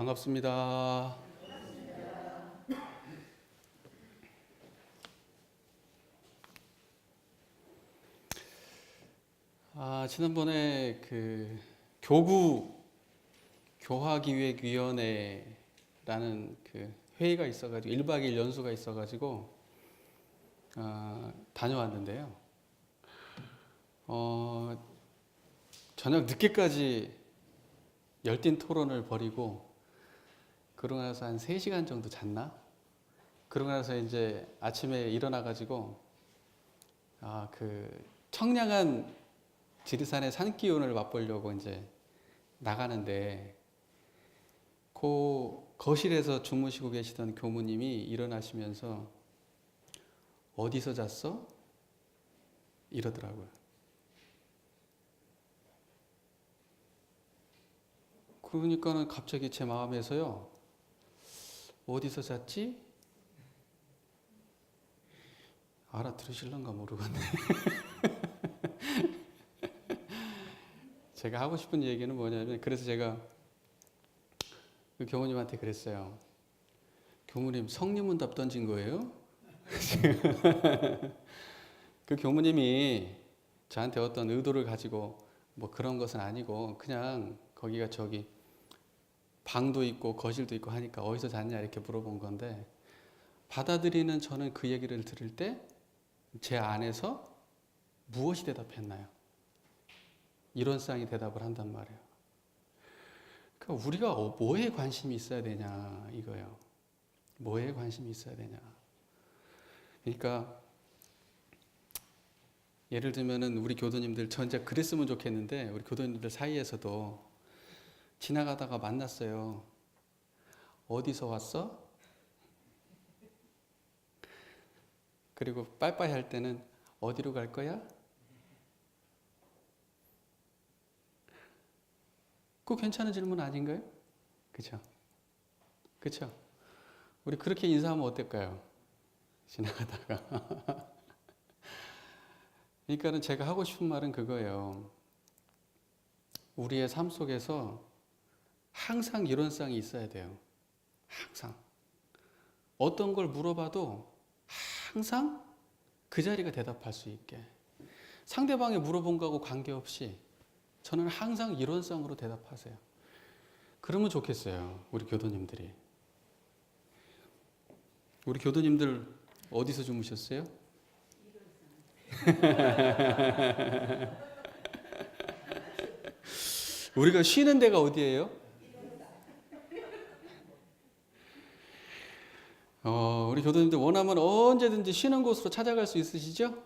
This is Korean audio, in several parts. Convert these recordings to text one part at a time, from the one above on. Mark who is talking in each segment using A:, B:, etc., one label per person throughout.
A: 반갑습니다. 지난번에 그 교화기획위원회라는 그 회의가 있어가지고 1박 2일 연수가 있어가지고 다녀왔는데요. 저녁 늦게까지 열띤 토론을 벌이고 그러고 나서 한 3시간 정도 잤나? 그러고 나서 이제 아침에 일어나가지고 그 청량한 지리산의 산기운을 맛보려고 이제 나가는데 그 거실에서 주무시고 계시던 교무님이 일어나시면서 어디서 잤어? 이러더라고요. 그러니까는 갑자기 제 마음에서요, 어디서 잤지? 알아들으실런가 모르겠네. 제가 하고 싶은 얘기는 뭐냐면, 그래서 제가 그 교무님한테 그랬어요. 교무님, 성리문답 던진 거예요? 그 교무님이 저한테 어떤 의도를 가지고 뭐 그런 것은 아니고 그냥 거기가 저기 방도 있고 거실도 있고 하니까 어디서 잤냐 이렇게 물어본 건데, 받아들이는 저는 그 얘기를 들을 때 제 안에서 무엇이 대답했나요? 이론상의 대답을 한단 말이에요. 그러니까 우리가 뭐에 관심이 있어야 되냐 이거예요. 뭐에 관심이 있어야 되냐. 그러니까 예를 들면은 우리 교도님들, 저 이제 그랬으면 좋겠는데 우리 교도님들 사이에서도 지나가다가 만났어요. 어디서 왔어? 그리고 빠이빠이 할 때는 어디로 갈 거야? 그거 괜찮은 질문 아닌가요? 그쵸? 그쵸? 우리 그렇게 인사하면 어떨까요? 지나가다가. 그러니까는 제가 하고 싶은 말은 그거예요. 우리의 삶 속에서 항상 이론상이 있어야 돼요. 항상. 어떤 걸 물어봐도 항상 그 자리가 대답할 수 있게. 상대방이 물어본 거하고 관계없이 저는 항상 이론상으로 대답하세요. 그러면 좋겠어요. 우리 교도님들이. 우리 교도님들 어디서 주무셨어요? 우리가 쉬는 데가 어디예요? 우리 교도님들 원하면 언제든지 쉬는 곳으로 찾아갈 수 있으시죠?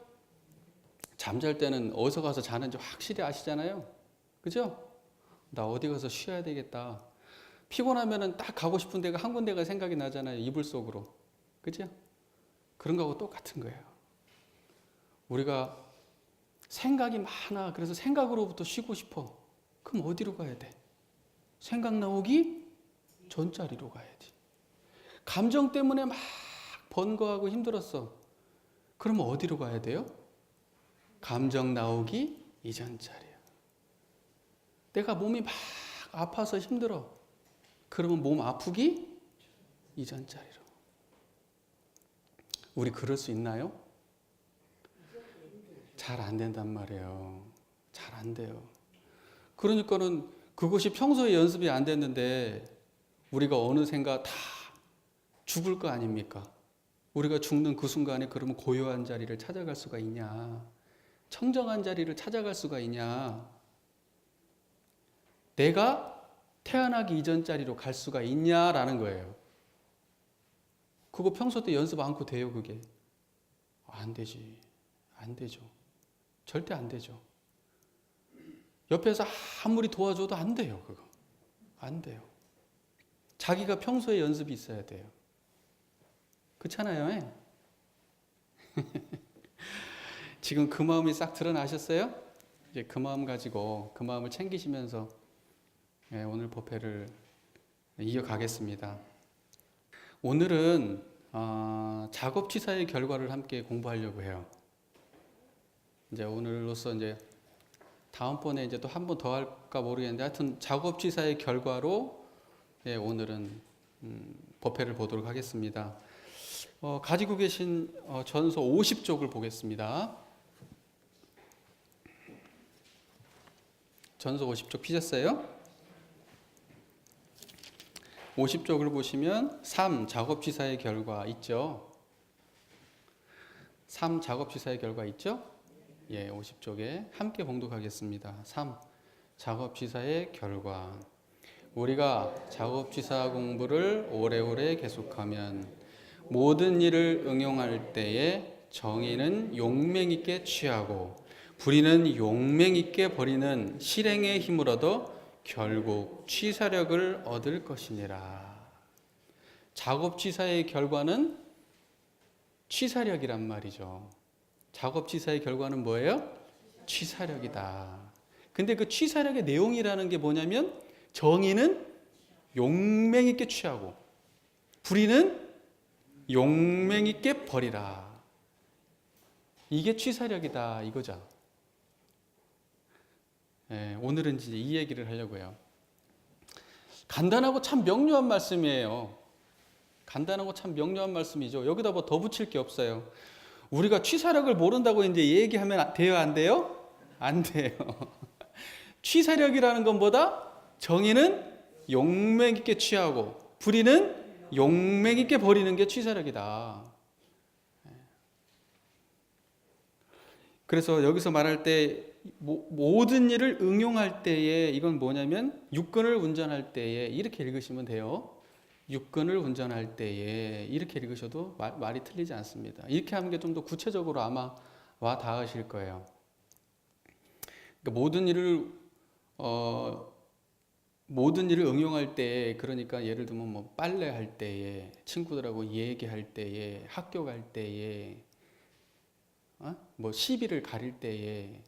A: 잠잘 때는 어디서 가서 자는지 확실히 아시잖아요. 그죠? 나 어디 가서 쉬어야 되겠다. 피곤하면은 딱 가고 싶은 데가 한 군데가 생각이 나잖아요. 이불 속으로. 그죠? 그런 거하고 똑같은 거예요. 우리가 생각이 많아. 그래서 생각으로부터 쉬고 싶어. 그럼 어디로 가야 돼? 생각 나오기 전자리로 가야지. 감정 때문에 막 번거하고 힘들었어. 그러면 어디로 가야 돼요? 감정 나오기 이전 자리야. 내가 몸이 막 아파서 힘들어. 그러면 몸 아프기 이전 자리로. 우리 그럴 수 있나요? 잘 안 된단 말이에요. 잘 안 돼요. 그러니까는 그것이 평소에 연습이 안 됐는데 우리가 어느샌가 다 죽을 거 아닙니까? 우리가 죽는 그 순간에 그러면 고요한 자리를 찾아갈 수가 있냐? 청정한 자리를 찾아갈 수가 있냐? 내가 태어나기 이전 자리로 갈 수가 있냐라는 거예요. 그거 평소 때 연습 않고 돼요, 그게? 안 되지. 안 되죠. 절대 안 되죠. 옆에서 아무리 도와줘도 안 돼요, 그거. 안 돼요. 자기가 평소에 연습이 있어야 돼요. 그렇잖아요. 지금 그 마음이 싹 드러나셨어요? 이제 그 마음 가지고 그 마음을 챙기시면서 오늘 법회를 이어가겠습니다. 오늘은 작업취사의 결과를 함께 공부하려고 해요. 이제 오늘로서 이제 다음번에 이제 또 한 번 더 할까 모르겠는데, 하여튼 작업취사의 결과로 오늘은 법회를 보도록 하겠습니다. 가지고 계신 전서 50쪽을 보겠습니다. 전서 50쪽 피셨어요? 50쪽을 보시면 3. 작업지사의 결과 있죠? 3. 작업지사의 결과 있죠? 50쪽에 함께 봉독하겠습니다. 3. 작업지사의 결과. 우리가 작업지사 공부를 오래오래 계속하면 모든 일을 응용할 때에 정의는 용맹 있게 취하고 불의는 용맹 있게 버리는 실행의 힘을 얻어 결국 취사력을 얻을 것이니라. 작업지사의 결과는 취사력이란 말이죠. 작업지사의 결과는 뭐예요? 취사력이다. 근데 그 취사력의 내용이라는 게 뭐냐면 정의는 용맹 있게 취하고 불의는 용맹 있게 버리라. 이게 취사력이다 이거죠. 오늘은 이제 이 얘기를 하려고 해요. 간단하고 참 명료한 말씀이에요. 간단하고 참 명료한 말씀이죠. 여기다 뭐 더 붙일 게 없어요. 우리가 취사력을 모른다고 이제 얘기하면 돼요, 안 돼요? 안 돼요. 취사력이라는 건 뭐다? 정의는 용맹 있게 취하고 불의는 용맹 있게 버리는 게 취사력이다. 그래서 여기서 말할 때 모든 일을 응용할 때에 이건 뭐냐면 육근을 운전할 때에 이렇게 읽으시면 돼요. 육근을 운전할 때에 이렇게 읽으셔도 말이 틀리지 않습니다. 이렇게 하는 게 좀 더 구체적으로 아마 와 닿으실 거예요. 그러니까 모든 일을 응용할 때, 그러니까 예를 들면 뭐 빨래할 때에, 친구들하고 얘기할 때에, 학교 갈 때에, 뭐 시비를 가릴 때에,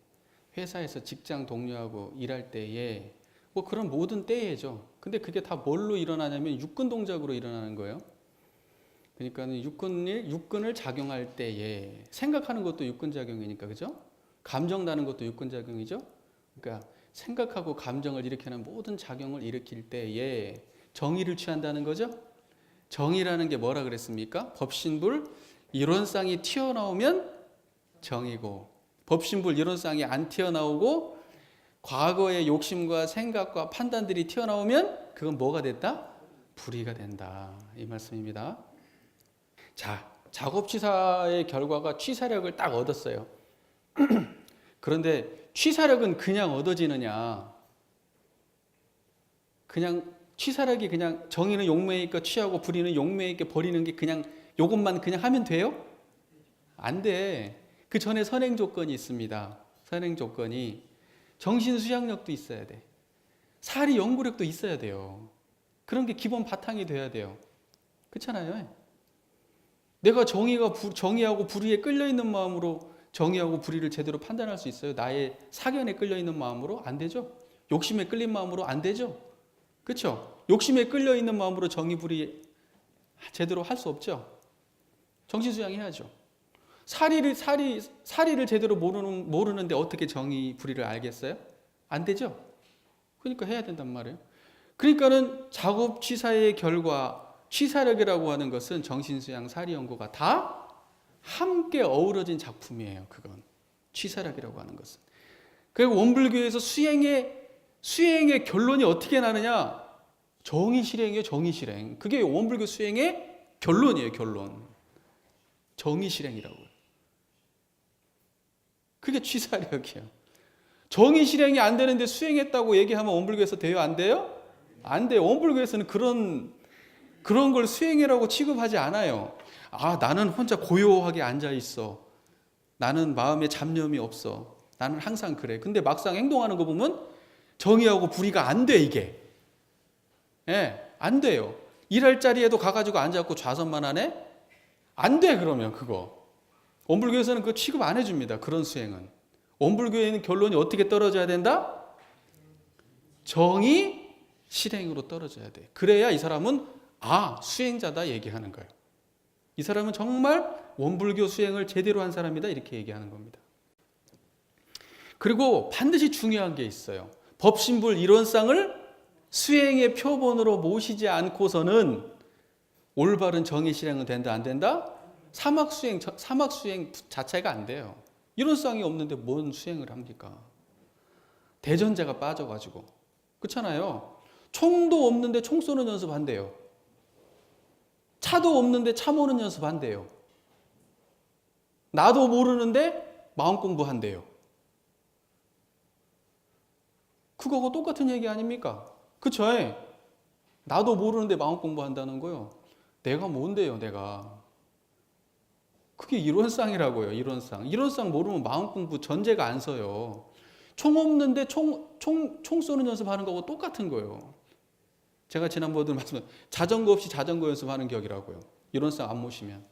A: 회사에서 직장 동료하고 일할 때에, 뭐 그런 모든 때에죠. 근데 그게 다 뭘로 일어나냐면 육근 동작으로 일어나는 거예요. 그러니까 육근을 작용할 때에, 생각하는 것도 육근 작용이니까, 그죠? 감정 나는 것도 육근 작용이죠. 그러니까 생각하고 감정을 일으키는 모든 작용을 일으킬 때에 정의를 취한다는 거죠. 정의라는 게 뭐라 그랬습니까? 법신불 이론상이 튀어나오면 정의고, 법신불 이론상이 안 튀어나오고 과거의 욕심과 생각과 판단들이 튀어나오면 그건 뭐가 됐다? 불의가 된다. 이 말씀입니다. 자, 작업치사의 결과가 취사력을 딱 얻었어요. 그런데 취사력은 그냥 얻어지느냐? 그냥 취사력이 그냥 정의는 용맹 있게 취하고 불의는 용맹 있게 버리는 게 그냥 요것만 그냥 하면 돼요? 안 돼. 그 전에 선행 조건이 있습니다. 선행 조건이 정신 수양력도 있어야 돼. 사리 연구력도 있어야 돼요. 그런 게 기본 바탕이 돼야 돼요. 그렇잖아요. 내가 정의하고 불의에 끌려 있는 마음으로 정의하고 불의를 제대로 판단할 수 있어요? 나의 사견에 끌려 있는 마음으로? 안 되죠. 욕심에 끌린 마음으로? 안 되죠. 그렇죠? 욕심에 끌려 있는 마음으로 정의 불의 제대로 할 수 없죠. 정신 수양해야죠. 사리를 제대로 모르는데 어떻게 정의 불의를 알겠어요? 안 되죠. 그러니까 해야 된단 말이에요. 그러니까는 작업취사의 결과, 취사력이라고 하는 것은 정신수양, 사리연구가 다 함께 어우러진 작품이에요. 그건 취사력이라고 하는 것은. 그리고 원불교에서 수행의 결론이 어떻게 나느냐? 정의실행이에요. 정의실행. 그게 원불교 수행의 결론이에요. 결론. 정의실행이라고요. 그게 취사력이에요. 정의실행이 안 되는데 수행했다고 얘기하면 원불교에서 돼요? 안 돼요? 안 돼요. 원불교에서는 그런 걸 수행이라고 취급하지 않아요. 나는 혼자 고요하게 앉아있어. 나는 마음에 잡념이 없어. 나는 항상 그래. 근데 막상 행동하는 거 보면 정의하고 불의가 안 돼, 이게. 안 돼요. 일할 자리에도 가가지고 앉아갖고 좌선만 하네? 안 돼, 그러면 그거. 원불교에서는 그거 취급 안 해줍니다. 그런 수행은. 원불교에는 결론이 어떻게 떨어져야 된다? 정의 실행으로 떨어져야 돼. 그래야 이 사람은 수행자다 얘기하는 거예요. 이 사람은 정말 원불교 수행을 제대로 한 사람이다 이렇게 얘기하는 겁니다. 그리고 반드시 중요한 게 있어요. 법신불 이론상을 수행의 표본으로 모시지 않고서는 올바른 정의 실행은 된다 안 된다? 사막 수행 자체가 안 돼요. 이런 수양이 없는데 뭔 수행을 합니까? 대전제가 빠져가지고. 그렇잖아요. 총도 없는데 총 쏘는 연습 한대요. 차도 없는데 차 모는 연습 한대요. 나도 모르는데 마음 공부한대요. 그거하고 똑같은 얘기 아닙니까? 그쵸? 나도 모르는데 마음 공부한다는 거요. 내가 뭔데요, 내가. 그게 이론상이라고요, 이론상. 이론상 모르면 마음 공부 전제가 안 서요. 총 없는데 총 쏘는 연습하는 거하고 똑같은 거예요. 제가 지난번에도 말씀드렸죠. 자전거 없이 자전거 연습하는 격이라고요. 이론상 안 모시면.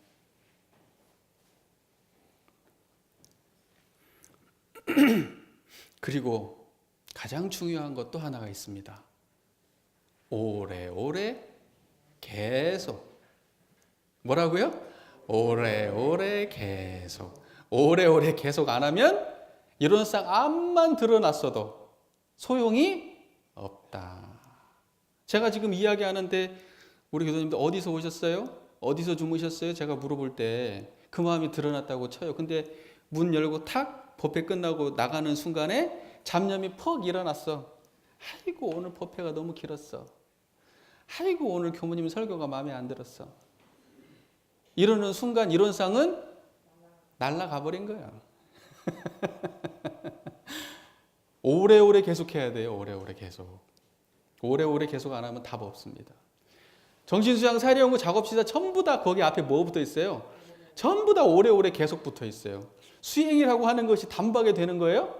A: 그리고 가장 중요한 것도 하나가 있습니다. 오래오래 계속. 뭐라고요? 오래오래 계속. 오래오래 계속 안 하면 이론상 암만 드러났어도 소용이 없다. 제가 지금 이야기하는데 우리 교수님들 어디서 오셨어요? 어디서 주무셨어요? 제가 물어볼 때 그 마음이 드러났다고 쳐요. 근데 문 열고 탁 법회 끝나고 나가는 순간에 잡념이 퍽 일어났어. 아이고 오늘 법회가 너무 길었어. 아이고 오늘 교무님 설교가 마음에 안 들었어. 이러는 순간 이론상은 날아가 버린 거야. 오래오래 계속해야 돼요. 오래오래 계속. 오래오래 계속 안 하면 답 없습니다. 정신수양 사리연구 작업시사 전부 다 거기 앞에 뭐 붙어 있어요? 전부 다 오래오래 계속 붙어 있어요. 수행이라고 하는 것이 단박에 되는 거예요?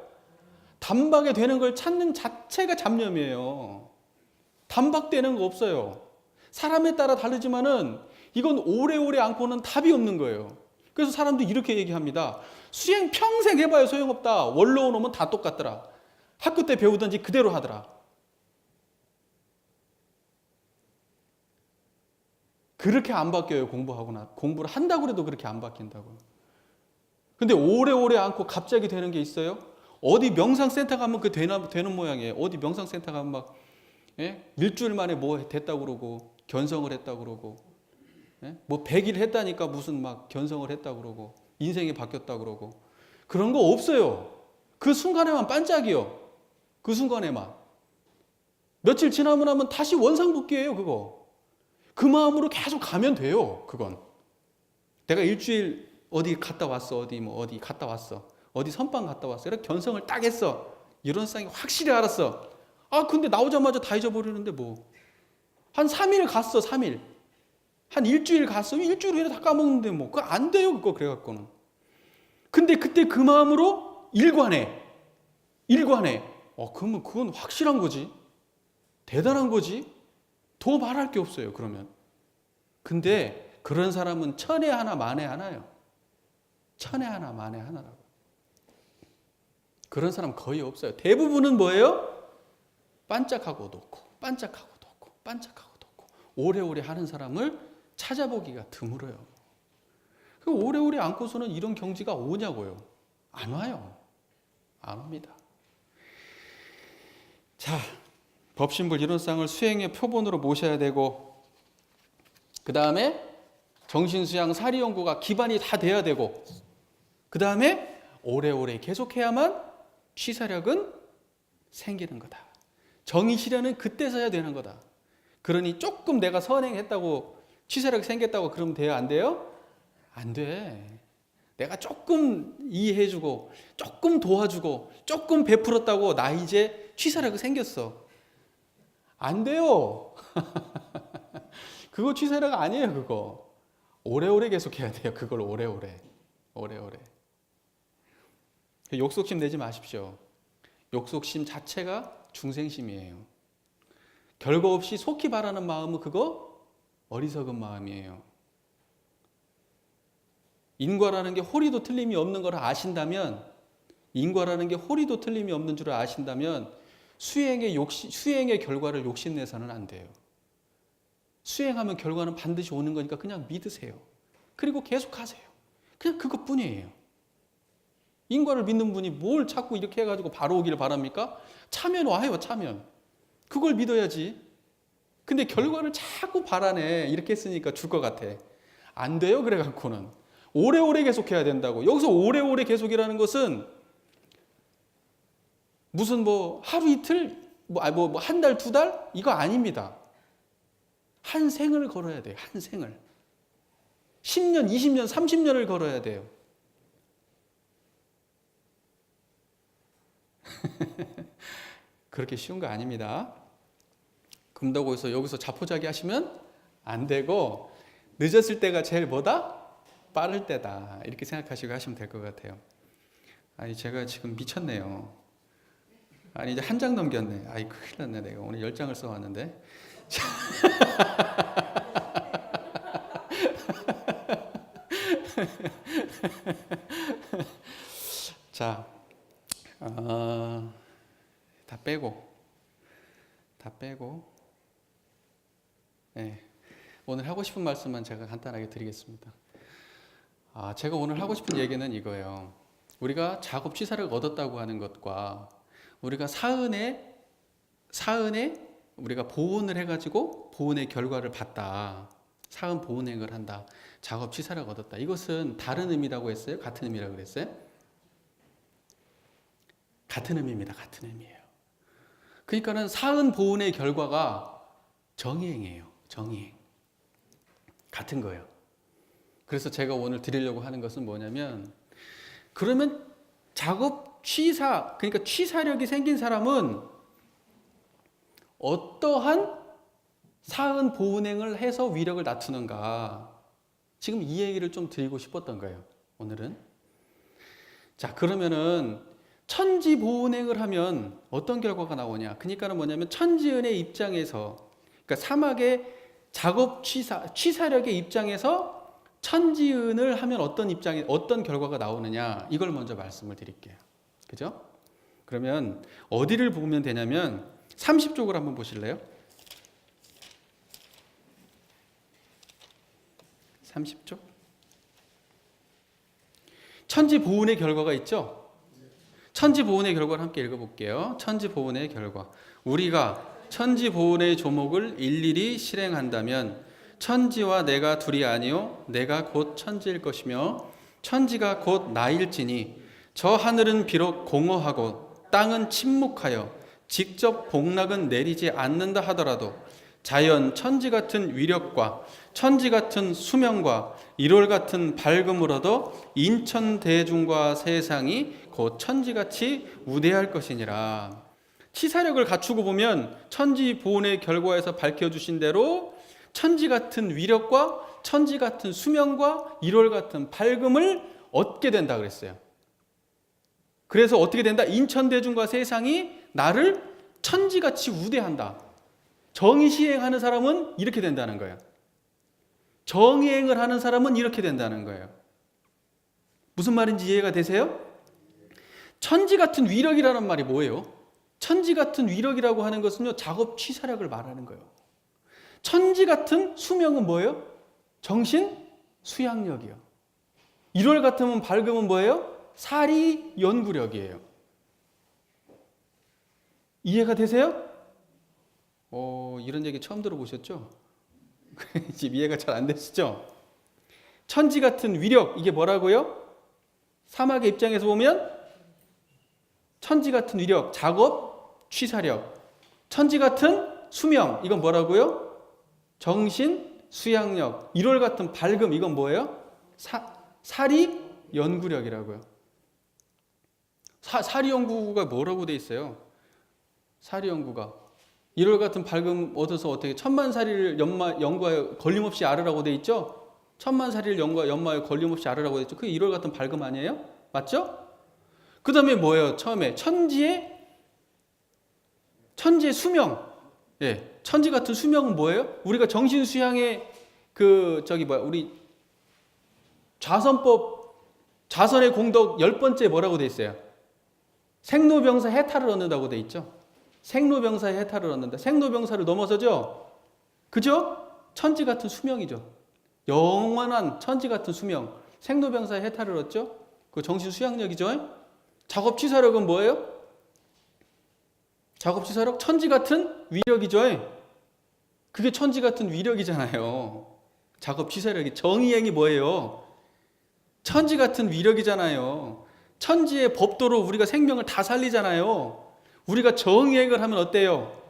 A: 단박에 되는 걸 찾는 자체가 잡념이에요. 단박되는 거 없어요. 사람에 따라 다르지만은 이건 오래오래 않고는 답이 없는 거예요. 그래서 사람들이 이렇게 얘기합니다. 수행 평생 해봐야 소용없다. 원로원 오면 다 똑같더라. 학교 때 배우던지 그대로 하더라. 그렇게 안 바뀌어요. 공부를 한다고 해도 그렇게 안 바뀐다고요. 근데 오래오래 않고 갑자기 되는 게 있어요? 어디 명상센터 가면 그 되는 모양이에요. 어디 명상센터 가면 막 일주일 만에 뭐 됐다고 그러고 견성을 했다고 그러고 뭐 100일 했다니까 무슨 막 견성을 했다고 그러고 인생이 바뀌었다고 그러고 그런 거 없어요. 그 순간에만 반짝이요. 그 순간에만. 며칠 지나면 다시 원상복귀예요. 그거. 그 마음으로 계속 가면 돼요. 그건. 내가 일주일 어디 갔다 왔어. 어디 갔다 왔어. 어디 선방 갔다 왔어. 이렇게 견성을 딱 했어. 이런 상이 확실히 알았어. 아 근데 나오자마자 다 잊어버리는데 뭐. 한 3일 갔어. 3일. 한 일주일 갔어. 일주일 후에 다 까먹는데 뭐. 그거 안 돼요. 그거 그래갖고는. 근데 그때 그 마음으로 일관해. 그러면 그건 확실한 거지. 대단한 거지. 더 말할 게 없어요. 그러면. 근데 그런 사람은 천에 하나 만에 하나요. 천에 하나 만에 하나라고. 그런 사람 거의 없어요. 대부분은 뭐예요? 반짝하고 놓고 오래오래 하는 사람을 찾아보기가 드물어요. 오래오래 안고서는 이런 경지가 오냐고요. 안 와요. 안 옵니다. 자, 법신불 이론상을 수행의 표본으로 모셔야 되고 그 다음에 정신수양 사리연구가 기반이 다 돼야 되고 그 다음에 오래오래 계속해야만 취사력은 생기는 거다. 정의실현은 그때서야 되는 거다. 그러니 조금 내가 선행했다고 취사력 생겼다고 그러면 돼요? 안 돼요? 안 돼. 내가 조금 이해해주고 조금 도와주고 조금 베풀었다고 나 이제 취사력이 생겼어. 안 돼요. 그거 취사력 아니에요. 그거 오래오래 계속해야 돼요. 그걸 오래오래. 욕속심 내지 마십시오. 욕속심 자체가 중생심이에요. 결과 없이 속히 바라는 마음은 그거 어리석은 마음이에요. 인과라는 게 호리도 틀림이 없는 걸 아신다면 인과라는 게 호리도 틀림이 없는 줄 아신다면 수행의 결과를 욕심내서는 안 돼요. 수행하면 결과는 반드시 오는 거니까 그냥 믿으세요. 그리고 계속 하세요. 그냥 그것뿐이에요. 인과를 믿는 분이 뭘 자꾸 이렇게 해가지고 바로 오기를 바랍니까? 차면 와요. 차면. 그걸 믿어야지. 근데 결과를 자꾸 바라네. 이렇게 했으니까 줄 것 같아. 안 돼요. 그래갖고는 오래오래 계속해야 된다고. 여기서 오래오래 계속이라는 것은 무슨 뭐 하루 이틀, 한 달, 두 달? 이거 아닙니다. 한 생을 걸어야 돼요. 한 생을. 10년, 20년, 30년을 걸어야 돼요. 그렇게 쉬운 거 아닙니다. 그런다고 해서 여기서 자포자기 하시면 안 되고, 늦었을 때가 제일 뭐다? 빠를 때다. 이렇게 생각하시고 하시면 될 것 같아요. 아니, 제가 지금 미쳤네요. 아니, 이제 한 장 넘겼네. 아이, 큰일 났네. 내가 오늘 10장을 써왔는데. 자, 다 빼고, 네. 오늘 하고 싶은 말씀만 제가 간단하게 드리겠습니다. 제가 오늘 하고 싶은 얘기는 이거예요. 우리가 작업 취사를 얻었다고 하는 것과 우리가 사은에 우리가 보온을 해가지고 보온의 결과를 봤다. 사은 보온행을 한다. 작업 취사를 얻었다. 이것은 다른 의미라고 했어요? 같은 의미라고 그랬어요? 같은 의미입니다. 같은 의미예요. 그러니까는 사은 보온의 결과가 정의행이에요. 정의행. 같은 거예요. 그래서 제가 오늘 드리려고 하는 것은 뭐냐면, 그러면 작업 취사, 그러니까 취사력이 생긴 사람은 어떠한 사은 보은행을 해서 위력을 낮추는가. 지금 이 얘기를 좀 드리고 싶었던 거예요. 오늘은. 자, 그러면은 천지 보은행을 하면 어떤 결과가 나오냐. 그러니까는 뭐냐면 천지은의 입장에서, 그러니까 사막의 작업 취사력의 입장에서 천지은을 하면 어떤 결과가 나오느냐. 이걸 먼저 말씀을 드릴게요. 그죠? 그러면 어디를 보면 되냐면 30쪽을 한번 보실래요? 30쪽. 천지보은의 결과가 있죠? 천지보은의 결과를 함께 읽어볼게요. 천지보은의 결과. 우리가 천지보은의 조목을 일일이 실행한다면 천지와 내가 둘이 아니요 내가 곧 천지일 것이며 천지가 곧 나일지니 저 하늘은 비록 공허하고 땅은 침묵하여 직접 복락은 내리지 않는다 하더라도 자연 천지 같은 위력과 천지 같은 수명과 일월 같은 밝음을 얻어 인천 대중과 세상이 곧 천지같이 우대할 것이니라. 치사력을 갖추고 보면 천지 보온의 결과에서 밝혀주신 대로 천지 같은 위력과 천지 같은 수명과 일월 같은 밝음을 얻게 된다 그랬어요. 그래서 어떻게 된다? 인천 대중과 세상이 나를 천지같이 우대한다. 정의 시행하는 사람은 이렇게 된다는 거예요. 정의행을 하는 사람은 이렇게 된다는 거예요. 무슨 말인지 이해가 되세요? 천지 같은 위력이라는 말이 뭐예요? 천지 같은 위력이라고 하는 것은요, 작업 취사력을 말하는 거예요. 천지 같은 수명은 뭐예요? 정신 수양력이요. 일월 같으면 밝음은 뭐예요? 사리 연구력이에요. 이해가 되세요? 이런 얘기 처음 들어보셨죠? 지금 이해가 잘 안 되시죠? 천지 같은 위력, 이게 뭐라고요? 사막의 입장에서 보면 천지 같은 위력, 작업, 취사력. 천지 같은 수명, 이건 뭐라고요? 정신, 수양력. 일월 같은 밝음, 이건 뭐예요? 사리 연구력이라고요. 사리 연구가 뭐라고 돼 있어요? 사리 연구가. 일월 같은 밝음 얻어서 어떻게 천만사리를 연구하여 걸림없이 알으라고 돼 있죠? 천만사리를 연구하여 걸림없이 알으라고 돼 있죠? 그게 일월 같은 밝음 아니에요? 맞죠? 그 다음에 뭐예요? 처음에 천지의 수명. 예, 천지 같은 수명은 뭐예요? 우리가 정신 수양의 우리 좌선의 공덕 10번째 뭐라고 돼 있어요? 생로병사 해탈을 얻는다고 돼 있죠? 생로병사의 해탈을 얻는다. 생로병사를 넘어서죠? 그죠? 천지 같은 수명이죠. 영원한 천지 같은 수명. 생로병사의 해탈을 얻죠? 그 정신 수양력이죠? 작업 취사력은 뭐예요? 작업지사력 천지 같은 위력이죠. 그게 천지 같은 위력이잖아요. 작업지사력이. 정의행이 뭐예요? 천지 같은 위력이잖아요. 천지의 법도로 우리가 생명을 다 살리잖아요. 우리가 정의행을 하면 어때요?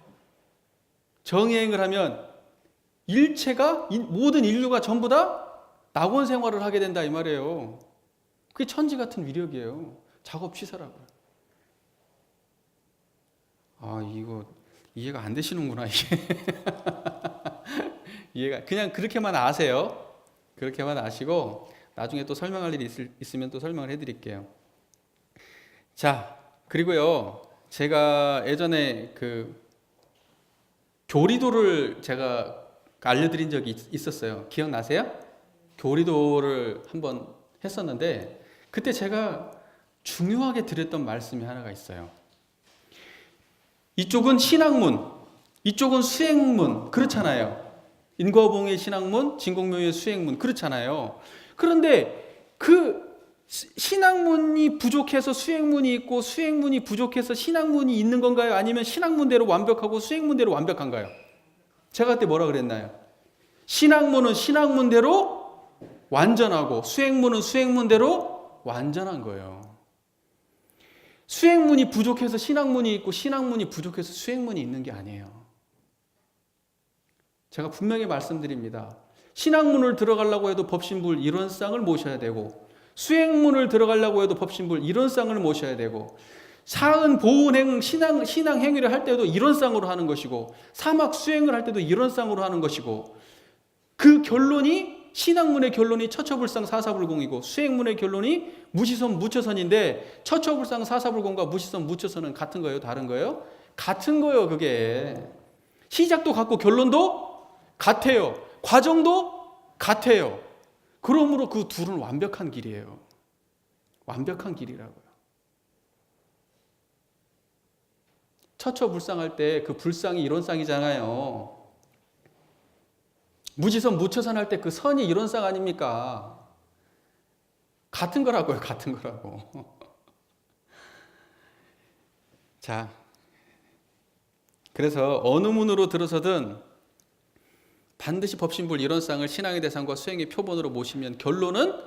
A: 정의행을 하면 일체가, 모든 인류가 전부 다 낙원 생활을 하게 된다 이 말이에요. 그게 천지 같은 위력이에요. 작업치사라고요. 이거 이해가 안 되시는구나 이게. 이해가, 그냥 그렇게만 아세요. 그렇게만 아시고 나중에 또 설명할 일이 있으면 또 설명을 해드릴게요. 자, 그리고요, 제가 예전에 그 교리도를 제가 알려드린 적이 있었어요. 기억나세요? 교리도를 한번 했었는데 그때 제가 중요하게 드렸던 말씀이 하나가 있어요. 이쪽은 신학문, 이쪽은 수행문, 그렇잖아요. 인과봉의 신학문, 진공묘의 수행문, 그렇잖아요. 그런데 그 신학문이 부족해서 수행문이 있고 수행문이 부족해서 신학문이 있는 건가요? 아니면 신학문대로 완벽하고 수행문대로 완벽한가요? 제가 그때 뭐라 그랬나요? 신학문은 신학문대로 완전하고 수행문은 수행문대로 완전한 거예요. 수행문이 부족해서 신학문이 있고 신학문이 부족해서 수행문이 있는 게 아니에요. 제가 분명히 말씀드립니다. 신학문을 들어가려고 해도 법신불 이론상을 모셔야 되고 수행문을 들어가려고 해도 법신불 이론상을 모셔야 되고 사은, 보은행, 신앙 행위를 할 때도 이론상으로 하는 것이고 사막 수행을 할 때도 이론상으로 하는 것이고 그 결론이 신학문의 결론이 처처불상 사사불공이고 수행문의 결론이 무시선 무처선인데 처처불상 사사불공과 무시선 무처선은 같은 거예요? 다른 거예요? 같은 거예요. 그게 시작도 같고 결론도 같아요. 과정도 같아요. 그러므로 그 둘은 완벽한 길이에요. 완벽한 길이라고요. 처처불상할 때 그 불상이 이론상이잖아요. 무지선 무처선 할 때 그 선이 이론상 아닙니까? 같은 거라고요. 같은 거라고. 자, 그래서 어느 문으로 들어서든 반드시 법신불 이론상을 신앙의 대상과 수행의 표본으로 모시면 결론은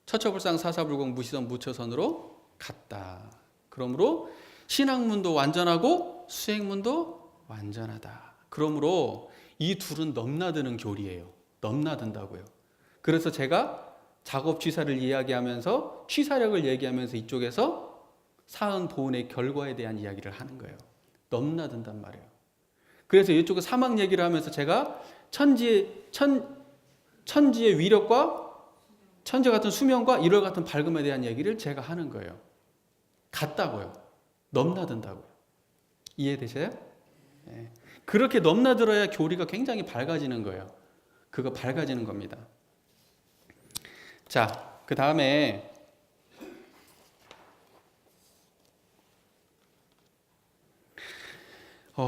A: 처처불상 사사불공 무시선 무처선으로 같다. 그러므로 신학문도 완전하고 수행문도 완전하다. 그러므로 이 둘은 넘나드는 교리예요. 넘나든다고요. 그래서 제가 작업 취사를 이야기하면서 취사력을 얘기하면서 이쪽에서 사은 보은의 결과에 대한 이야기를 하는 거예요. 넘나든단 말이에요. 그래서 이쪽에 사막 얘기를 하면서 제가 천지의 위력과 천재 같은 수명과 일월 같은 밝음에 대한 얘기를 제가 하는 거예요. 같다고요. 넘나든다고요. 이해되세요? 네. 그렇게 넘나들어야 교리가 굉장히 밝아지는 거예요. 그거 밝아지는 겁니다. 자, 그 다음에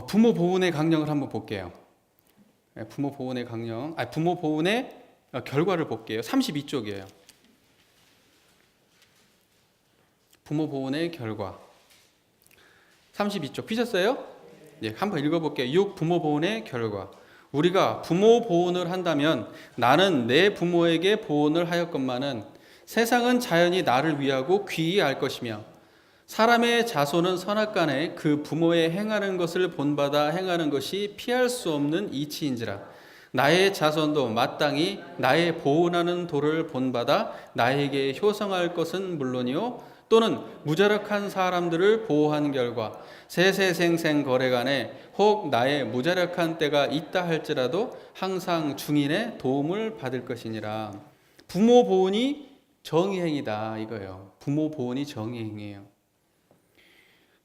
A: 부모 보훈의 강령을 한번 볼게요. 부모 보훈의 강령, 부모 보훈의 결과를 볼게요. 32쪽이에요. 부모 보훈의 결과. 32쪽 피셨어요? 예, 한번 읽어볼게요. 6. 부모 보훈의 결과. 우리가 부모 보훈을 한다면 나는 내 부모에게 보훈을 하였건만은 세상은 자연히 나를 위하고 귀히 알 것이며 사람의 자손은 선악간에 그 부모의 행하는 것을 본받아 행하는 것이 피할 수 없는 이치인지라. 나의 자손도 마땅히 나의 보훈하는 도를 본받아 나에게 효성할 것은 물론이요 또는 무자력한 사람들을 보호한 결과 세세생생 거래간에 혹 나의 무자력한 때가 있다 할지라도 항상 중인의 도움을 받을 것이니라. 부모 보훈이 정의행이다 이거예요. 부모 보훈이 정의행이에요.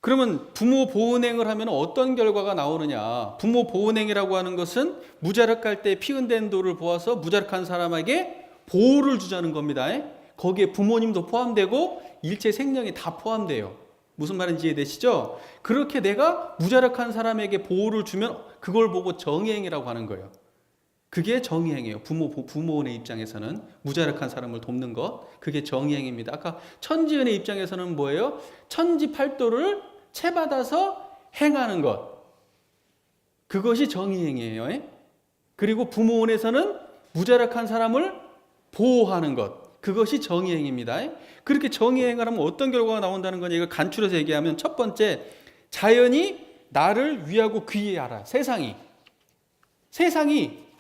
A: 그러면 부모 보훈행을 하면 어떤 결과가 나오느냐? 부모 보훈행이라고 하는 것은 무자력할 때 피은된 도를 보아서 무자력한 사람에게 보호를 주자는 겁니다. 거기에 부모님도 포함되고 일체 생명이 다 포함돼요. 무슨 말인지 이해되시죠? 그렇게 내가 무자력한 사람에게 보호를 주면 그걸 보고 정의행이라고 하는 거예요. 그게 정의행이에요. 부모의 입장에서는 무자력한 사람을 돕는 것, 그게 정의행입니다. 아까 천지은의 입장에서는 뭐예요? 천지팔도를 채받아서 행하는 것, 그것이 정의행위예요. 그리고 부모원에서는 무자력한 사람을 보호하는 것, 그것이 정의행위입니다. 그렇게 정의행을 하면 어떤 결과가 나온다는 거냐, 이걸 간추려서 얘기하면 첫 번째, 자연이 나를 위하고 귀하라. 세상이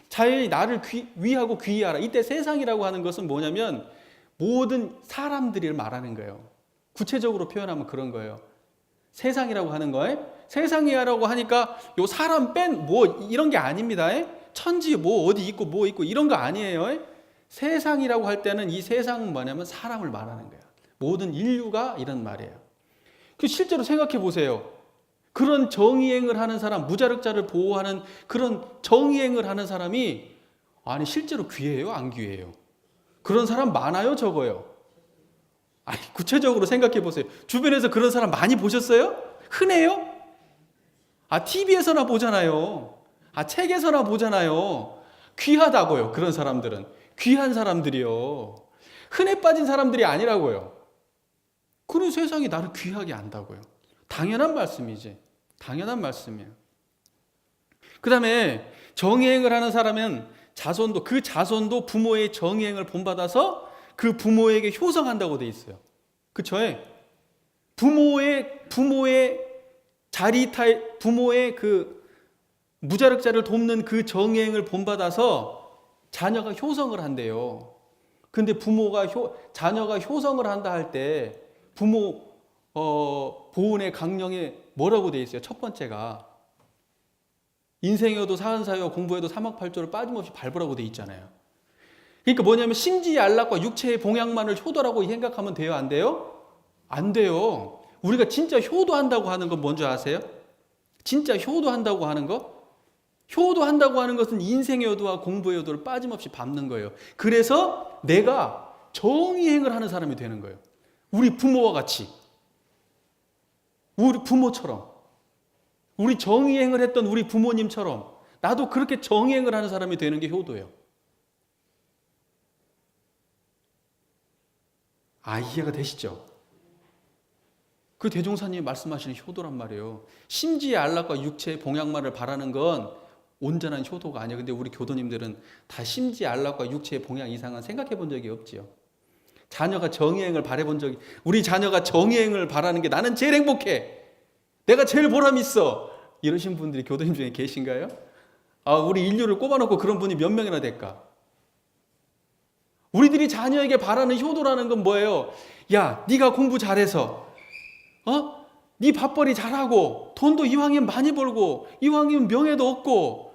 A: 자연이 나를 위하고 귀하라. 이때 세상이라고 하는 것은 뭐냐면 모든 사람들을 말하는 거예요. 구체적으로 표현하면 그런 거예요. 세상이라고 하는 거예요. 세상이라고 하니까 요 사람 뺀 뭐 이런 게 아닙니다. 천지 뭐 어디 있고 뭐 있고 이런 거 아니에요. 세상이라고 할 때는 이 세상은 뭐냐면 사람을 말하는 거예요. 모든 인류가 이런 말이에요. 그 실제로 생각해 보세요. 그런 정의행을 하는 사람, 무자력자를 보호하는 그런 정의행을 하는 사람이 아니 실제로 귀해요? 안 귀해요? 그런 사람 많아요? 적어요? 아니 구체적으로 생각해 보세요. 주변에서 그런 사람 많이 보셨어요? 흔해요? TV에서나 보잖아요. 책에서나 보잖아요. 귀하다고요. 그런 사람들은. 귀한 사람들이요. 흔해 빠진 사람들이 아니라고요. 그런 세상이 나를 귀하게 안다고요. 당연한 말씀이지. 당연한 말씀이에요. 그 다음에 정의행을 하는 사람은 그 자손도 부모의 정의행을 본받아서 그 부모에게 효성한다고 돼 있어요. 그쵸? 부모의 그 무자력자를 돕는 그 정의행을 본받아서 자녀가 효성을 한대요. 근데 자녀가 효성을 한다 할 때 부모 보훈의 강령에 뭐라고 돼 있어요? 첫 번째가 인생에도 사은사요 공부에도 삼학팔조를 빠짐없이 밟으라고 돼 있잖아요. 그러니까 뭐냐면 심지의 안락과 육체의 봉양만을 효도라고 생각하면 돼요? 안 돼요? 안 돼요. 우리가 진짜 효도한다고 하는 건 뭔지 아세요? 진짜 효도한다고 하는 거? 효도한다고 하는 것은 인생의 효도와 공부의 효도를 빠짐없이 밟는 거예요. 그래서 내가 정의행을 하는 사람이 되는 거예요. 우리 부모와 같이. 우리 부모처럼. 우리 정의행을 했던 우리 부모님처럼 나도 그렇게 정의행을 하는 사람이 되는 게 효도예요. 이해가 되시죠? 그 대종사님이 말씀하시는 효도란 말이에요. 심지의 안락과 육체의 봉양만을 바라는 건 온전한 효도가 아니에요. 근데 우리 교도님들은 다 심지의 안락과 육체의 봉양 이상은 생각해 본 적이 없지요. 자녀가 정의행을 바라본 적이, 우리 자녀가 정의행을 바라는 게 나는 제일 행복해. 내가 제일 보람 있어. 이러신 분들이 교도님 중에 계신가요? 우리 인류를 꼽아놓고 그런 분이 몇 명이나 될까? 우리들이 자녀에게 바라는 효도라는 건 뭐예요? 야, 네가 공부 잘해서 네 밥벌이 잘하고 돈도 이왕이면 많이 벌고 이왕이면 명예도 얻고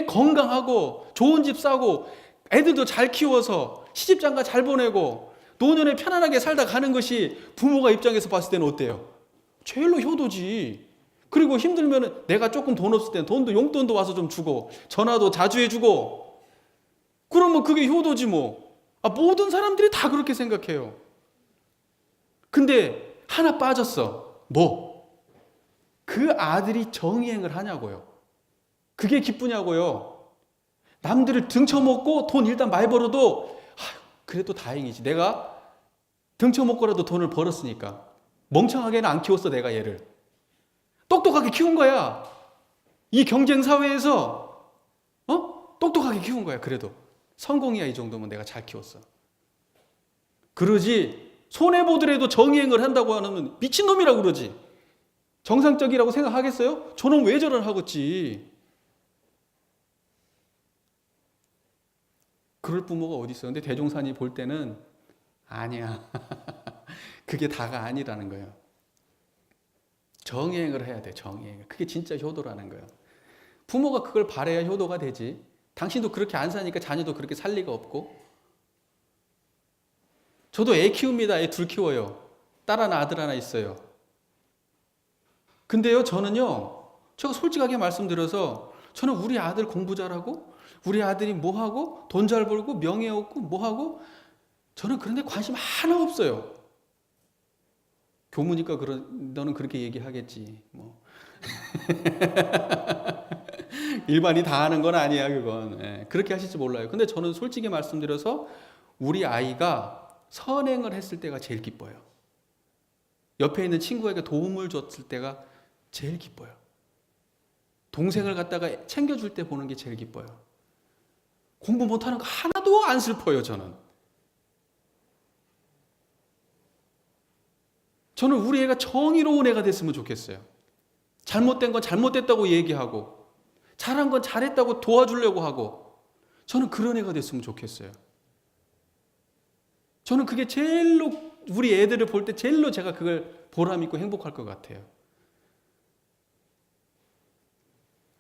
A: 건강하고 좋은 집 사고 애들도 잘 키워서 시집장가 잘 보내고 노년에 편안하게 살다 가는 것이 부모가 입장에서 봤을 때는 어때요? 제일로 효도지. 그리고 힘들면 내가 조금 돈 없을 때는 돈도 용돈도 와서 좀 주고 전화도 자주 해주고 그러면 그게 효도지 뭐. 모든 사람들이 다 그렇게 생각해요. 근데 하나 빠졌어. 뭐? 그 아들이 정의행을 하냐고요. 그게 기쁘냐고요. 남들을 등쳐먹고 돈 일단 많이 벌어도 그래도 다행이지. 내가 등쳐먹고라도 돈을 벌었으니까. 멍청하게는 안 키웠어 내가 얘를. 똑똑하게 키운 거야. 이 경쟁사회에서 똑똑하게 키운 거야. 그래도 성공이야. 이 정도면 내가 잘 키웠어. 그러지 손해보더라도 정의행을 한다고 하면 미친놈이라고 그러지. 정상적이라고 생각하겠어요? 저놈 왜 저러하겠지. 그럴 부모가 어디 있어요. 근데 대종사님 볼 때는 아니야. 그게 다가 아니라는 거예요. 정의행을 해야 돼. 정의행. 그게 진짜 효도라는 거예요. 부모가 그걸 바라야 효도가 되지. 당신도 그렇게 안 사니까 자녀도 그렇게 살 리가 없고. 저도 애 키웁니다. 애 둘 키워요. 딸 하나 아들 하나 있어요. 근데요 저는요 제가 솔직하게 말씀드려서 저는 우리 아들 공부 잘하고 우리 아들이 뭐하고 돈 잘 벌고 명예 얻고 뭐하고 저는 그런 데 관심 하나 없어요. 교무니까 너는 그렇게 얘기하겠지 뭐. 일반이 다 하는 건 아니야 그건. 그렇게 하실지 몰라요. 근데 저는 솔직히 말씀드려서 우리 아이가 선행을 했을 때가 제일 기뻐요. 옆에 있는 친구에게 도움을 줬을 때가 제일 기뻐요. 동생을 갖다가 챙겨줄 때 보는 게 제일 기뻐요. 공부 못하는 거 하나도 안 슬퍼요, 저는. 저는 우리 애가 정의로운 애가 됐으면 좋겠어요. 잘못된 건 잘못됐다고 얘기하고, 잘한 건 잘했다고 도와주려고 하고, 저는 그런 애가 됐으면 좋겠어요. 저는 그게 제일로, 우리 애들을 볼 때 제일로 제가 그걸 보람 있고 행복할 것 같아요.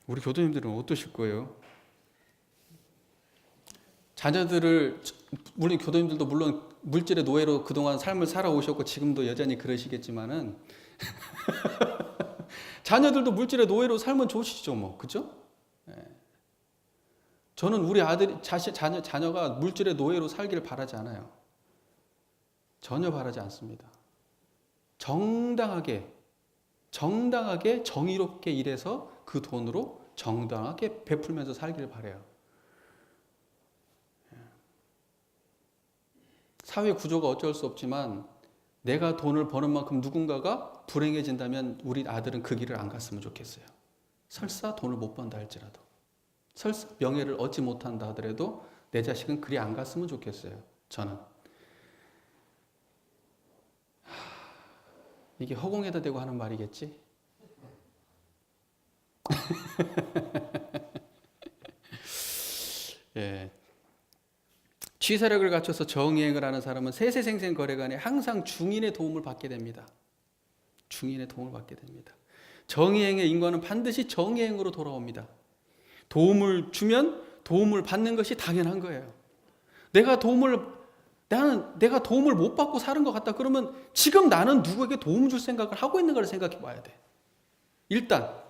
A: 우리 교도님들은 어떠실 거예요? 자녀들을, 우리 교도님들도 물론 물질의 노예로 그동안 삶을 살아오셨고 지금도 여전히 그러시겠지만은 자녀들도 물질의 노예로 살면 좋으시죠, 뭐, 그죠? 네. 저는 우리 아들이 자녀가 물질의 노예로 살기를 바라지 않아요. 전혀 바라지 않습니다. 정당하게 정의롭게 일해서 그 돈으로 정당하게 베풀면서 살기를 바라요. 사회 구조가 어쩔 수 없지만 내가 돈을 버는 만큼 누군가가 불행해진다면 우리 아들은 그 길을 안 갔으면 좋겠어요. 설사 돈을 못 번다 할지라도, 설사 명예를 얻지 못한다 하더라도 내 자식은 그리 안 갔으면 좋겠어요. 저는. 이게 허공에다 대고 하는 말이겠지? 예. 취사력을 갖춰서 정의행을 하는 사람은 세세생생 거래간에 항상 중인의 도움을 받게 됩니다. 중인의 도움을 받게 됩니다. 정의행의 인과는 반드시 정의행으로 돌아옵니다. 도움을 주면 도움을 받는 것이 당연한 거예요. 내가 도움을 못 받고 사는 것 같다 그러면 지금 나는 누구에게 도움 줄 생각을 하고 있는가를 생각해 봐야 돼. 일단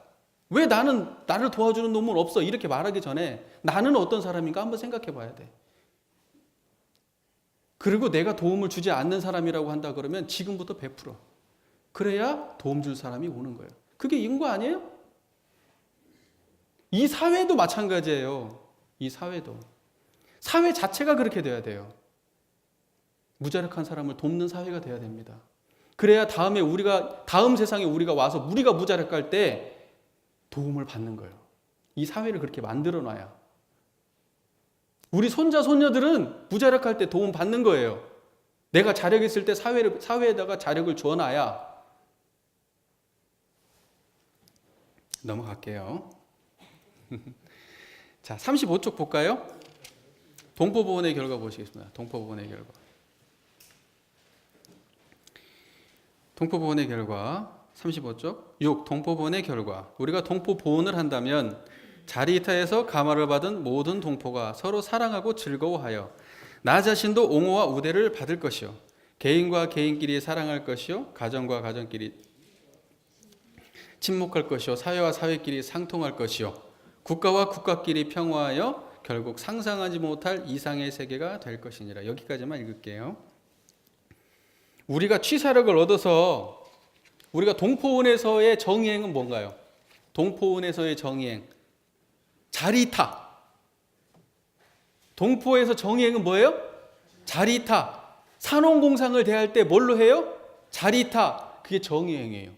A: 왜 나를 도와주는 놈은 없어 이렇게 말하기 전에 나는 어떤 사람인가 한번 생각해 봐야 돼. 그리고 내가 도움을 주지 않는 사람이라고 한다 그러면 지금부터 베풀어. 그래야 도움 줄 사람이 오는 거예요. 그게 인과 아니에요? 이 사회도 마찬가지예요. 이 사회도. 사회 자체가 그렇게 돼야 돼요. 무자력한 사람을 돕는 사회가 돼야 됩니다. 그래야 다음 세상에 우리가 와서 우리가 무자력할 때 도움을 받는 거예요. 이 사회를 그렇게 만들어 놔야. 우리 손자, 손녀들은 무자력할 때 도움 받는 거예요. 내가 자력 있을 때 사회에다가 자력을 주어놔야. 넘어갈게요. 자, 35쪽 볼까요? 동포보원의 결과 보시겠습니다. 동포보원의 결과 35쪽 6. 동포보원의 결과. 우리가 동포보원을 한다면 자리이타에서 감화를 받은 모든 동포가 서로 사랑하고 즐거워하여 나 자신도 옹호와 우대를 받을 것이요 개인과 개인끼리 사랑할 것이요 가정과 가정끼리 친목할 것이요 사회와 사회끼리 상통할 것이요 국가와 국가끼리 평화하여 결국 상상하지 못할 이상의 세계가 될 것이니라. 여기까지만 읽을게요. 우리가 취사력을 얻어서 우리가 동포원에서의 정의행은 뭔가요? 동포원에서의 정의행 자리이타. 동포에서 정의행은 뭐예요? 자리이타. 산업공상을 대할 때 뭘로 해요? 자리이타. 그게 정의행이에요.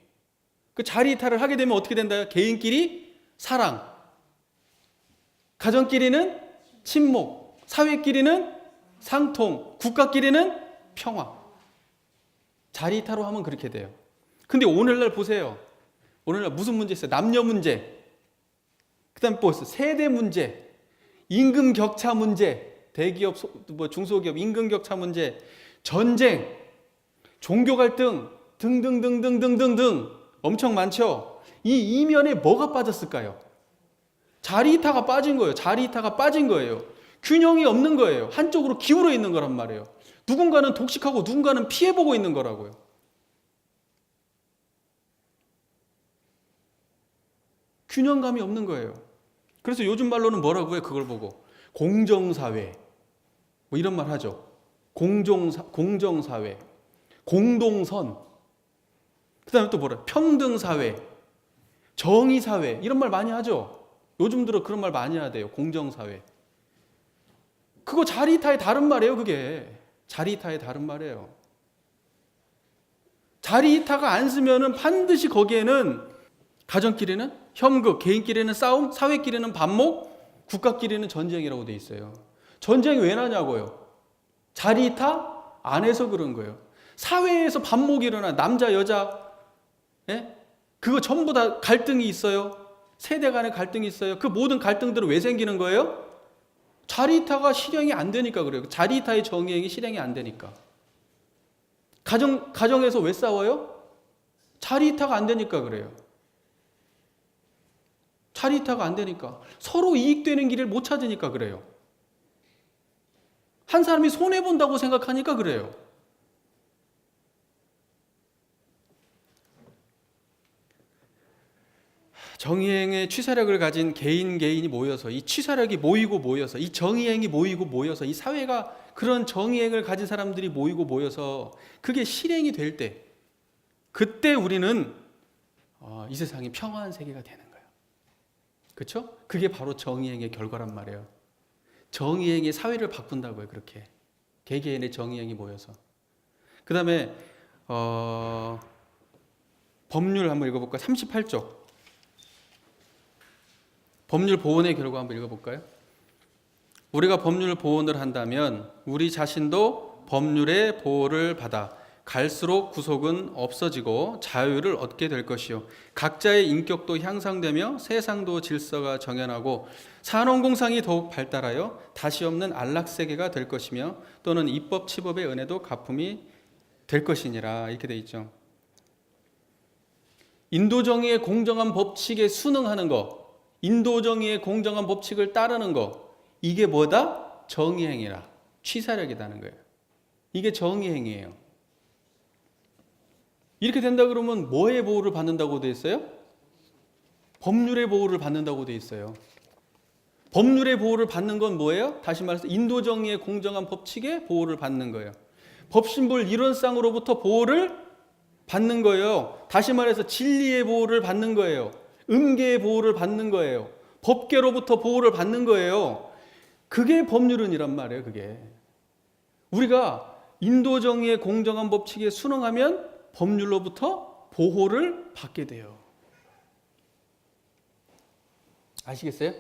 A: 그 자리이타를 하게 되면 어떻게 된다요? 개인끼리 사랑, 가정끼리는 친목, 사회끼리는 상통, 국가끼리는 평화. 자리이타로 하면 그렇게 돼요. 근데 오늘날 보세요. 오늘날 무슨 문제 있어요? 남녀 문제, 그 다음에 뭐 있어요? 세대 문제, 임금 격차 문제, 대기업, 중소기업 임금 격차 문제, 전쟁, 종교 갈등 등등등등등등등 엄청 많죠. 이 이면에 뭐가 빠졌을까요? 자리이타가 빠진 거예요. 자리이타가 빠진 거예요. 균형이 없는 거예요. 한쪽으로 기울어 있는 거란 말이에요. 누군가는 독식하고 누군가는 피해보고 있는 거라고요. 균형감이 없는 거예요. 그래서 요즘 말로는 뭐라고 해요? 그걸 보고 공정사회 뭐 이런 말 하죠. 공정사회, 공동선, 그 다음에 또 뭐라 평등사회, 정의사회 이런 말 많이 하죠. 요즘 들어 그런 말 많이 해야 돼요. 공정사회. 그거 자리이타의 다른 말이에요. 그게 자리이타의 다른 말이에요. 자리이타가 안 쓰면은 반드시 거기에는 가정끼리는 협극, 개인끼리는 싸움, 사회끼리는 반목, 국가끼리는 전쟁이라고 돼 있어요. 전쟁이 왜 나냐고요? 자리이탈 안 해서 그런 거예요. 사회에서 반목이 일어나. 남자, 여자, 예? 그거 전부 다 갈등이 있어요. 세대 간의 갈등이 있어요. 그 모든 갈등들은 왜 생기는 거예요? 자리이탈가 실행이 안 되니까 그래요. 자리이탈의 정의행이 실행이 안 되니까. 가정에서 왜 싸워요? 자리이탈가 안 되니까 그래요. 자리이탈가 안 되니까. 서로 이익되는 길을 못 찾으니까 그래요. 한 사람이 손해본다고 생각하니까 그래요. 정의행의 취사력을 가진 개인이 모여서, 이 취사력이 모여서, 이 정의행이 모여서, 이 사회가 그런 정의행을 가진 사람들이 모여서 그게 실행이 될 때, 그때 우리는 이 세상이 평화한 세계가 되는 거예요. 그렇죠? 그게 바로 정의행의 결과란 말이에요. 정의행이 사회를 바꾼다고요. 그렇게 개개인의 정의행이 모여서. 그 다음에 법률 한번 읽어볼까요? 38쪽 법률 보온의 결과 한번 읽어볼까요? 우리가 법률 보온을 한다면 우리 자신도 법률의 보호를 받아 갈수록 구속은 없어지고 자유를 얻게 될 것이요, 각자의 인격도 향상되며 세상도 질서가 정연하고 산업공상이 더욱 발달하여 다시 없는 안락세계가 될 것이며 또는 입법 치법의 은혜도 가품이 될 것이니라. 이렇게 돼 있죠. 인도정의의 공정한 법칙에 순응하는 것, 인도정의의 공정한 법칙을 따르는 것, 이게 뭐다? 정의행위라, 취사력이라는 거예요. 이게 정의행위예요. 이렇게 된다 그러면 뭐의 보호를 받는다고 돼 있어요? 법률의 보호를 받는다고 돼 있어요. 법률의 보호를 받는 건 뭐예요? 다시 말해서 인도정의의 공정한 법칙의 보호를 받는 거예요. 법신불 이론상으로부터 보호를 받는 거예요. 다시 말해서 진리의 보호를 받는 거예요. 음계의 보호를 받는 거예요. 법계로부터 보호를 받는 거예요. 그게 법률은이란 말이에요. 그게 우리가 인도정의의 공정한 법칙에 순응하면 법률로부터 보호를 받게 돼요. 아시겠어요?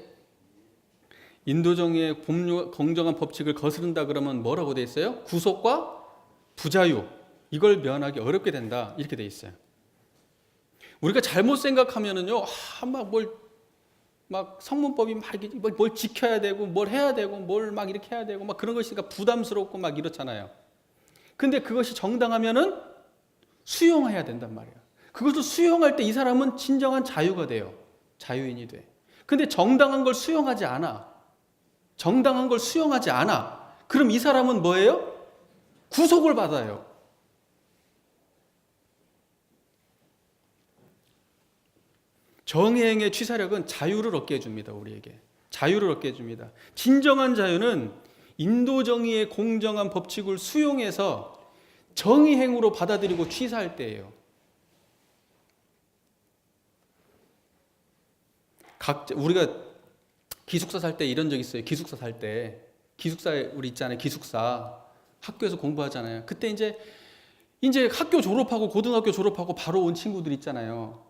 A: 인도정의의 공정한 법칙을 거스른다 그러면 뭐라고 돼 있어요? 구속과 부자유, 이걸 면하기 어렵게 된다. 이렇게 돼 있어요. 우리가 잘못 생각하면은요, 막 성문법이 뭘 지켜야 되고, 뭘 해야 되고, 뭘 막 이렇게 해야 되고, 막 그런 것이니까 부담스럽고 막 이렇잖아요. 근데 그것이 정당하면은 수용해야 된단 말이에요. 그것을 수용할 때 이 사람은 진정한 자유가 돼요. 자유인이 돼. 근데 정당한 걸 수용하지 않아. 그럼 이 사람은 뭐예요? 구속을 받아요. 정의행의 취사력은 자유를 얻게 해줍니다. 우리에게 자유를 얻게 해줍니다. 진정한 자유는 인도정의의 공정한 법칙을 수용해서 정의행으로 받아들이고 취사할 때예요. 우리가 기숙사 살 때 이런 적 있어요. 기숙사 살 때 기숙사에 우리 있잖아요. 기숙사 학교에서 공부하잖아요. 그때 이제 학교 졸업하고 고등학교 졸업하고 바로 온 친구들 있잖아요.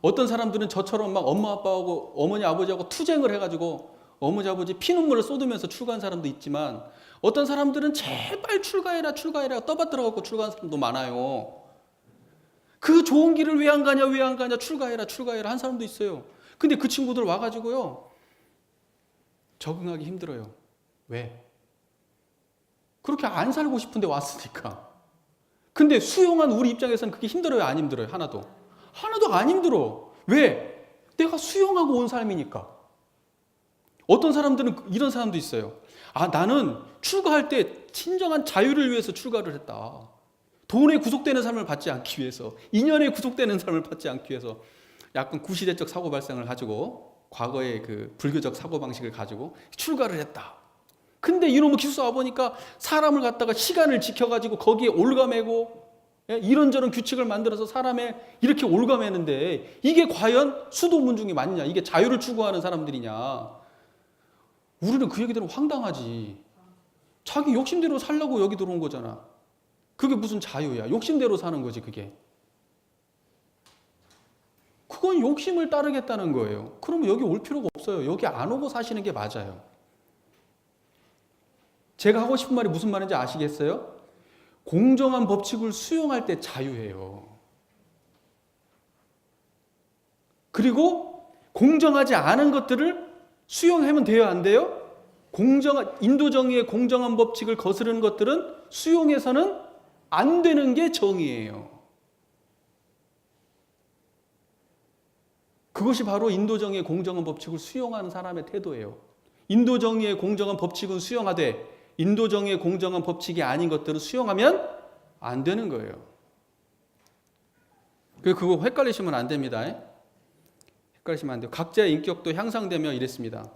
A: 어떤 사람들은 저처럼 막 엄마 아빠하고 어머니 아버지하고 투쟁을 해가지고 어머니 아버지 피눈물을 쏟으면서 출가한 사람도 있지만, 어떤 사람들은 제발 출가해라 떠받들어갖고 출가한 사람도 많아요. 그 좋은 길을 왜 안 가냐 출가해라 한 사람도 있어요. 근데 그 친구들 와가지고요, 적응하기 힘들어요. 왜? 그렇게 안 살고 싶은데 왔으니까. 근데 수용한 우리 입장에서는 그게 힘들어요, 안 힘들어요? 하나도 안 힘들어. 왜? 내가 수용하고 온 삶이니까. 어떤 사람들은 이런 사람도 있어요. 나는 출가할 때 진정한 자유를 위해서 출가를 했다. 돈에 구속되는 삶을 받지 않기 위해서, 인연에 구속되는 삶을 받지 않기 위해서 약간 구시대적 사고 발생을 가지고, 과거의 그 불교적 사고방식을 가지고 출가를 했다. 근데 이놈의 기숙사 와보니까 사람을 갖다가 시간을 지켜가지고 거기에 올가매고, 이런저런 규칙을 만들어서 사람에 이렇게 올가매는데, 이게 과연 수도문중이 맞냐? 이게 자유를 추구하는 사람들이냐? 우리는 그 얘기 들으면 황당하지. 자기 욕심대로 살려고 여기 들어온 거잖아. 그게 무슨 자유야? 욕심대로 사는 거지 그게. 그건 그런 욕심을 따르겠다는 거예요. 그러면 여기 올 필요가 없어요. 여기 안 오고 사시는 게 맞아요. 제가 하고 싶은 말이 무슨 말인지 아시겠어요? 공정한 법칙을 수용할 때 자유해요. 그리고 공정하지 않은 것들을 수용하면 돼요, 안 돼요? 인도 정의의 공정한 법칙을 거스르는 것들은 수용해서는 안 되는 게 정의예요. 그것이 바로 인도 정의의 공정한 법칙을 수용하는 사람의 태도예요. 인도 정의의 공정한 법칙은 수용하되 인도 정의의 공정한 법칙이 아닌 것들은 수용하면 안 되는 거예요. 그거 헷갈리시면 안 됩니다. 헷갈리시면 안 돼요. 각자의 인격도 향상되며 이랬습니다.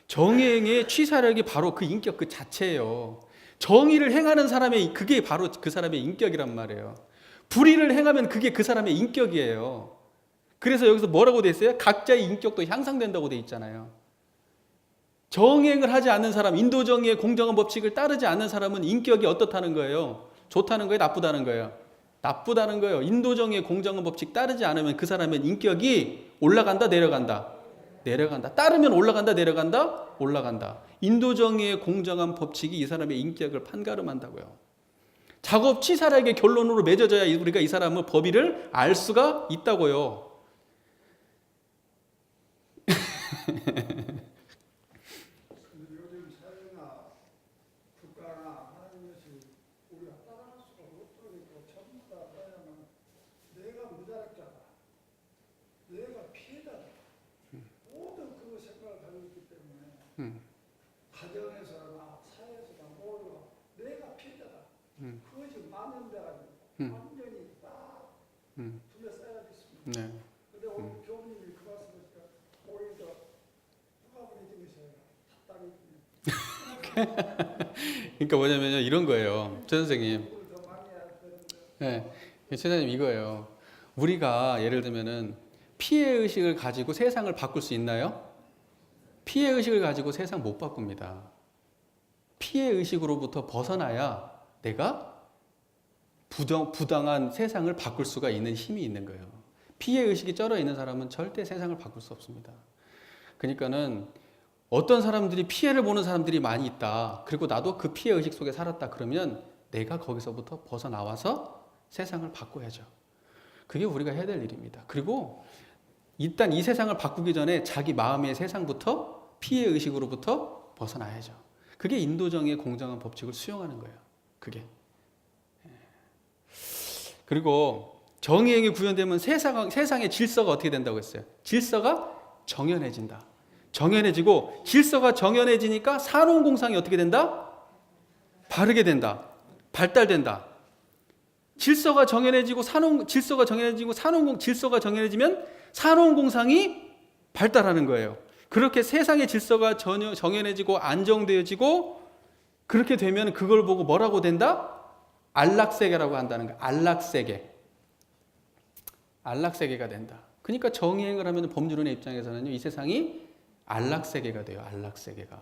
A: 정의행의 취사력이 바로 그 인격 그 자체예요. 정의를 행하는 사람의 그게 바로 그 사람의 인격이란 말이에요. 불의를 행하면 그게 그 사람의 인격이에요. 그래서 여기서 뭐라고 돼 있어요? 각자의 인격도 향상된다고 돼 있잖아요. 정의행을 하지 않는 사람, 인도 정의의 공정한 법칙을 따르지 않는 사람은 인격이 어떻다는 거예요? 좋다는 거예요? 나쁘다는 거예요? 나쁘다는 거예요. 인도 정의의 공정한 법칙 따르지 않으면 그 사람의 인격이 올라간다, 내려간다? 내려간다. 따르면 올라간다, 내려간다? 올라간다. 인도 정의의 공정한 법칙이 이 사람의 인격을 판가름한다고요. 작업 치사력의 결론으로 맺어져야 우리가 이 사람의 법의를 알 수가 있다고요.
B: 요즘 사회나 국가나 하는 것이 우리가 따라갈 수가 없으니까 전부 다 따라야만 내가 무자력자다, 내가 피해자다, 모든 그 생각을 가지고 있기 때문에 가정에서나 사회에서나 모두 내가 피해자다. 그것이 만연돼가지고 완전히 딱 둘러싸여 있습니다.
A: 네.
B: 근데 오늘 교수님이 그 말씀하시니까 오히려 누가 보내준 것이
A: 그러니까 뭐냐면요, 이런 거예요. 최 선생님. 네. 최 선생님 이거예요. 우리가 예를 들면은 피해 의식을 가지고 세상을 바꿀 수 있나요? 피해 의식을 가지고 세상 못 바꿉니다. 피해 의식으로부터 벗어나야 내가 부당한 세상을 바꿀 수가 있는 힘이 있는 거예요. 피해 의식이 쩔어 있는 사람은 절대 세상을 바꿀 수 없습니다. 그러니까는 어떤 사람들이 피해를 보는 사람들이 많이 있다. 그리고 나도 그 피해 의식 속에 살았다. 그러면 내가 거기서부터 벗어나와서 세상을 바꿔야죠. 그게 우리가 해야 될 일입니다. 그리고 일단 이 세상을 바꾸기 전에 자기 마음의 세상부터 피해 의식으로부터 벗어나야죠. 그게 인도정의의 공정한 법칙을 수용하는 거예요. 그게. 그리고 정의행이 구현되면 세상의 질서가 어떻게 된다고 했어요? 질서가 정연해진다. 정연해지고 질서가 정연해지니까 산업공상이 어떻게 된다? 바르게 된다. 발달된다. 질서가 정연해지고 질서가 정연해지면 산업공상이 발달하는 거예요. 그렇게 세상의 질서가 정연해지고 안정되어지고 그렇게 되면 그걸 보고 뭐라고 된다? 안락세계라고 한다는 거예요. 안락세계가 된다. 그러니까 정의행을 하면 법률원의 입장에서는요, 이 세상이 안락세계가 돼요. 안락세계가.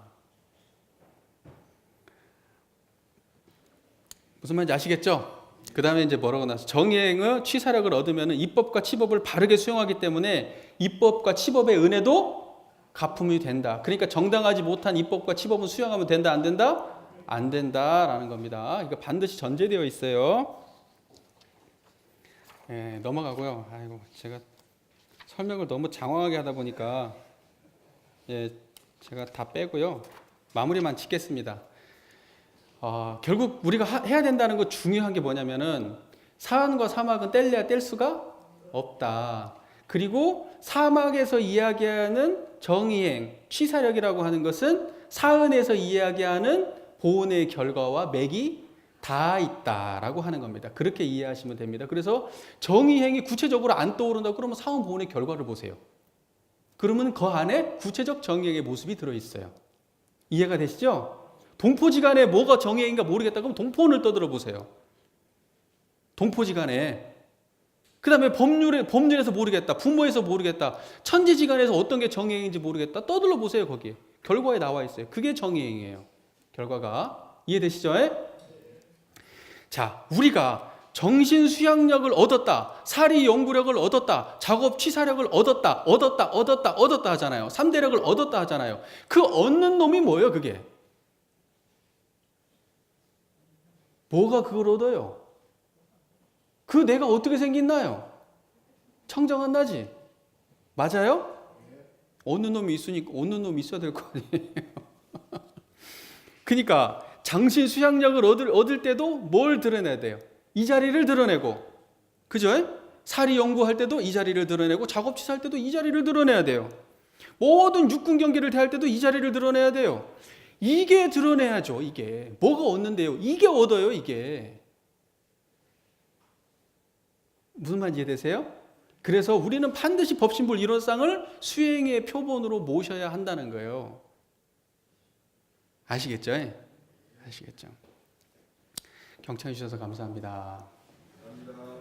A: 무슨 말인지 아시겠죠? 그 다음에 이제 뭐라고 나서 정의행의 취사력을 얻으면 입법과 치법을 바르게 수용하기 때문에 입법과 치법의 은혜도 가품이 된다. 그러니까 정당하지 못한 입법과 치법은 수용하면 된다, 안 된다? 안 된다라는 겁니다. 이거 반드시 전제되어 있어요. 예, 넘어가고요. 아이고, 제가 설명을 너무 장황하게 하다 보니까 제가 다 빼고요. 마무리만 짓겠습니다. 결국 우리가 해야 된다는 거 중요한 게 뭐냐면은 사안과 사막은 뗄래야 뗄 수가 없다. 그리고 사막에서 이야기하는 정의행, 취사력이라고 하는 것은 사은에서 이야기하는 보온의 결과와 맥이 다 있다라고 하는 겁니다. 그렇게 이해하시면 됩니다. 그래서 정의행이 구체적으로 안 떠오른다 그러면 사은 보온의 결과를 보세요. 그러면 그 안에 구체적 정의행의 모습이 들어있어요. 이해가 되시죠? 동포지간에 뭐가 정의행인가 모르겠다 그러면 동포원을 떠들어 보세요. 동포지간에. 그 다음에 법률에서 모르겠다. 부모에서 모르겠다. 천지지간에서 어떤 게 정의행인지 모르겠다. 떠들어 보세요. 거기에. 결과에 나와 있어요. 그게 정의행이에요. 결과가. 이해되시죠? 자, 우리가 정신 수양력을 얻었다. 사리 연구력을 얻었다. 작업 취사력을 얻었다. 얻었다 하잖아요. 3대력을 얻었다 하잖아요. 그 얻는 놈이 뭐예요, 그게? 뭐가 그걸 얻어요? 그 내가 어떻게 생겼나요? 청정한 나지? 맞아요? 얻는 놈이 있으니까 얻는 놈이 있어야 될 거 아니에요. 그러니까 정신 수양력을 얻을 때도 뭘 드러내야 돼요? 이 자리를 드러내고, 그죠? 사리 연구할 때도 이 자리를 드러내고, 작업치사할 때도 이 자리를 드러내야 돼요. 모든 육군 경기를 대할 때도 이 자리를 드러내야 돼요. 이게 드러내야죠. 이게 뭐가 얻는데요? 이게 얻어요. 이게 무슨 말인지 이해되세요? 그래서 우리는 반드시 법신불 이론상을 수행의 표본으로 모셔야 한다는 거예요. 아시겠죠? 아시겠죠? 경청해 주셔서 감사합니다.
B: 감사합니다.